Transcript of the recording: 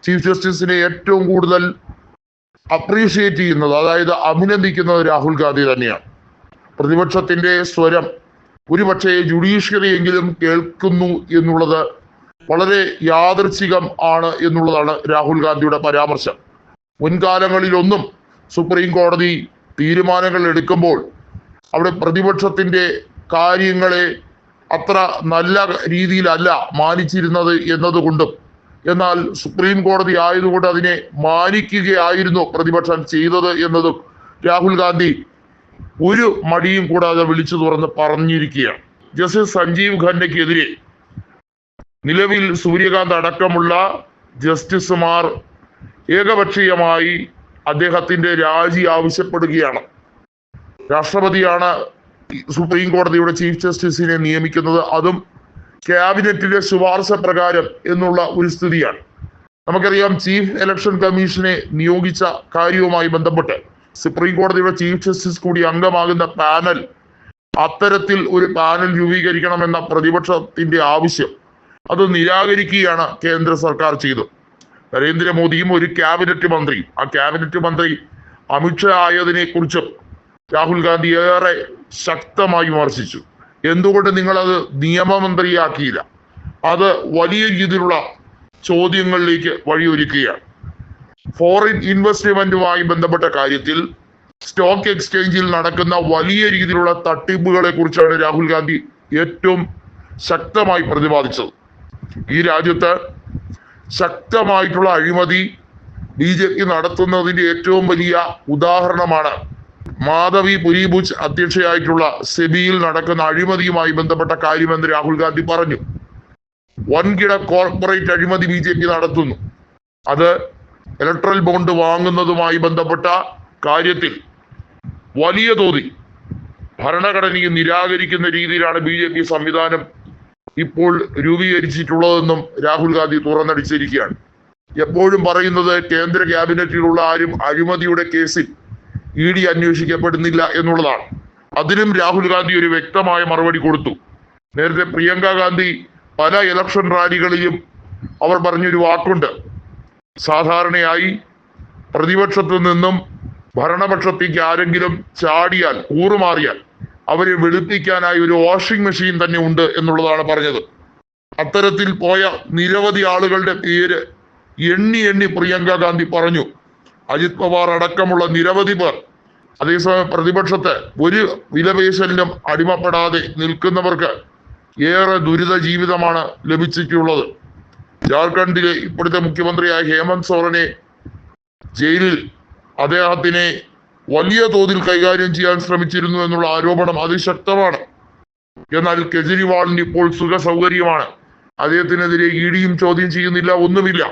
Chief ജസ്റ്റിസിനെ ഏറ്റവും കൂടുതൽ appreciate ചെയ്യുന്നത്, അതായത് അഭിനന്ദിക്കുന്നത് രാഹുൽ ഗാന്ധി തന്നെയാണ്. പ്രതിപക്ഷത്തിന്റെ സ്വരം ഒരുപക്ഷെ ജുഡീഷ്യറി എങ്കിലും കേൾക്കുന്നു എന്നുള്ളത് വളരെ യാദൃച്ഛികം ആണ് എന്നുള്ളതാണ് രാഹുൽ ഗാന്ധിയുടെ പരാമർശം. മുൻകാലങ്ങളിലൊന്നും സുപ്രീം കോടതി തീരുമാനങ്ങൾ എടുക്കുമ്പോൾ അവിടെ പ്രതിപക്ഷത്തിന്റെ കാര്യങ്ങളെ അത്ര നല്ല രീതിയിലല്ല മാനിച്ചിരുന്നത് എന്നതുകൊണ്ടും, എന്നാൽ സുപ്രീം കോടതി ആയതുകൊണ്ട് അതിനെ മാനിക്കുകയായിരുന്നു പ്രതിപക്ഷം ചെയ്തത് എന്നതും രാഹുൽ ഗാന്ധി ഒരു മടിയും കൂടാതെ വിളിച്ചു തുറന്ന് പറഞ്ഞിരിക്കുകയാണ്. ജസ്റ്റിസ് സഞ്ജീവ് ഖന്നയ്ക്കെതിരെ നിലവിൽ സൂര്യകാന്ത് അടക്കമുള്ള ജസ്റ്റിസുമാർ ഏകപക്ഷീയമായി അദ്ദേഹത്തിന്റെ രാജി ആവശ്യപ്പെടുകയാണ്. രാഷ്ട്രപതിയാണ് സുപ്രീം കോടതിയുടെ ചീഫ് ജസ്റ്റിസിനെ നിയമിക്കുന്നത്, അതും ക്യാബിനറ്റിന്റെ ശുപാർശ പ്രകാരം എന്നുള്ള ഒരു സ്ഥിതിയാണ്. നമുക്കറിയാം, ചീഫ് ഇലക്ഷൻ കമ്മീഷനെ നിയോഗിച്ച കാര്യവുമായി ബന്ധപ്പെട്ട് സുപ്രീം കോടതിയുടെ ചീഫ് ജസ്റ്റിസ് കൂടി അംഗമാകുന്ന പാനൽ, അത്തരത്തിൽ ഒരു പാനൽ രൂപീകരിക്കണമെന്ന പ്രതിപക്ഷത്തിന്റെ ആവശ്യം അത് നിരാകരിക്കുകയാണ് കേന്ദ്ര സർക്കാർ ചെയ്തത്. നരേന്ദ്രമോദിയും ഒരു ക്യാബിനറ്റ് മന്ത്രിയും, ആ ക്യാബിനറ്റ് മന്ത്രി അമിത്ഷാ ആയതിനെ കുറിച്ചും രാഹുൽ ഗാന്ധി ഏറെ ശക്തമായി വിമർശിച്ചു. എന്തുകൊണ്ട് നിങ്ങളത് നിയമമന്ത്രിയാക്കിയില്ല? അത് വലിയ രീതിയിലുള്ള ചോദ്യങ്ങളിലേക്ക് വഴിയൊരുക്കുകയാണ്. ഫോറിൻ ഇൻവെസ്റ്റ്മെന്റുമായി ബന്ധപ്പെട്ട കാര്യത്തിൽ സ്റ്റോക്ക് എക്സ്ചേഞ്ചിൽ നടക്കുന്ന വലിയ രീതിയിലുള്ള തട്ടിപ്പുകളെ കുറിച്ചാണ് രാഹുൽ ഗാന്ധി ഏറ്റവും ശക്തമായി പ്രതിപാദിച്ചത്. ഈ രാജ്യത്ത് ശക്തമായിട്ടുള്ള അഴിമതി BJP നടത്തുന്നതിന്റെ ഏറ്റവും വലിയ ഉദാഹരണമാണ് മാധവി പുരിഭുജ് അധ്യക്ഷയായിട്ടുള്ള സെബിയിൽ നടക്കുന്ന അഴിമതിയുമായി ബന്ധപ്പെട്ട കാര്യമെന്ന് രാഹുൽ ഗാന്ധി പറഞ്ഞു. വൻകിട കോർപ്പറേറ്റ് അഴിമതി BJP നടത്തുന്നു. അത് ഇലക്ട്രൽ ബോണ്ട് വാങ്ങുന്നതുമായി ബന്ധപ്പെട്ട കാര്യത്തിൽ വലിയ തോതിൽ ഭരണഘടനയെ നിരാകരിക്കുന്ന രീതിയിലാണ് BJP സംവിധാനം ഇപ്പോൾ രൂപീകരിച്ചിട്ടുള്ളതെന്നും രാഹുൽ ഗാന്ധി തുറന്നടിച്ചിരിക്കുകയാണ്. എപ്പോഴും പറയുന്നത് കേന്ദ്ര ക്യാബിനറ്റിലുള്ള ആരും അഴിമതിയുടെ കേസിൽ ED അന്വേഷിക്കപ്പെടുന്നില്ല എന്നുള്ളതാണ്. അതിനും രാഹുൽ ഗാന്ധി ഒരു വ്യക്തമായ മറുപടി കൊടുത്തു. നേരത്തെ പ്രിയങ്ക ഗാന്ധി പല ഇലക്ഷൻ റാലികളിലും അവർ പറഞ്ഞൊരു വാക്കുണ്ട്, സാധാരണയായി പ്രതിപക്ഷത്തു നിന്നും ഭരണപക്ഷത്തേക്ക് ആരെങ്കിലും ചാടിയാൽ, കൂറുമാറിയാൽ അവരെ വെളുപ്പിക്കാനായി ഒരു വാഷിംഗ് മെഷീൻ തന്നെ ഉണ്ട് എന്നുള്ളതാണ് പറഞ്ഞത്. അത്തരത്തിൽ പോയ നിരവധി ആളുകളുടെ പേര് എണ്ണി പ്രിയങ്ക ഗാന്ധി പറഞ്ഞു. അജിത് പവാർ അടക്കമുള്ള നിരവധി പേർ. അതേസമയം പ്രതിപക്ഷത്ത് ഒരു വിലപേശലിനും അടിമപ്പെടാതെ നിൽക്കുന്നവർക്ക് ഏറെ ദുരിത ജീവിതമാണ് ലഭിച്ചിട്ടുള്ളത്. ജാർഖണ്ഡിലെ ഇപ്പോഴത്തെ മുഖ്യമന്ത്രിയായ ഹേമന്ത് സോറനെ ജയിലിൽ അദ്ദേഹത്തിനെ വലിയ തോതിൽ കൈകാര്യം ചെയ്യാൻ ശ്രമിച്ചിരുന്നു എന്നുള്ള ആരോപണം അതിശക്തമാണ്. എന്നാൽ കെജ്രിവാളിന് ഇപ്പോൾ സുഖ സൗകര്യമാണ്. അദ്ദേഹത്തിനെതിരെ EDയും ചോദ്യം ചെയ്യുന്നില്ല, ഒന്നുമില്ല.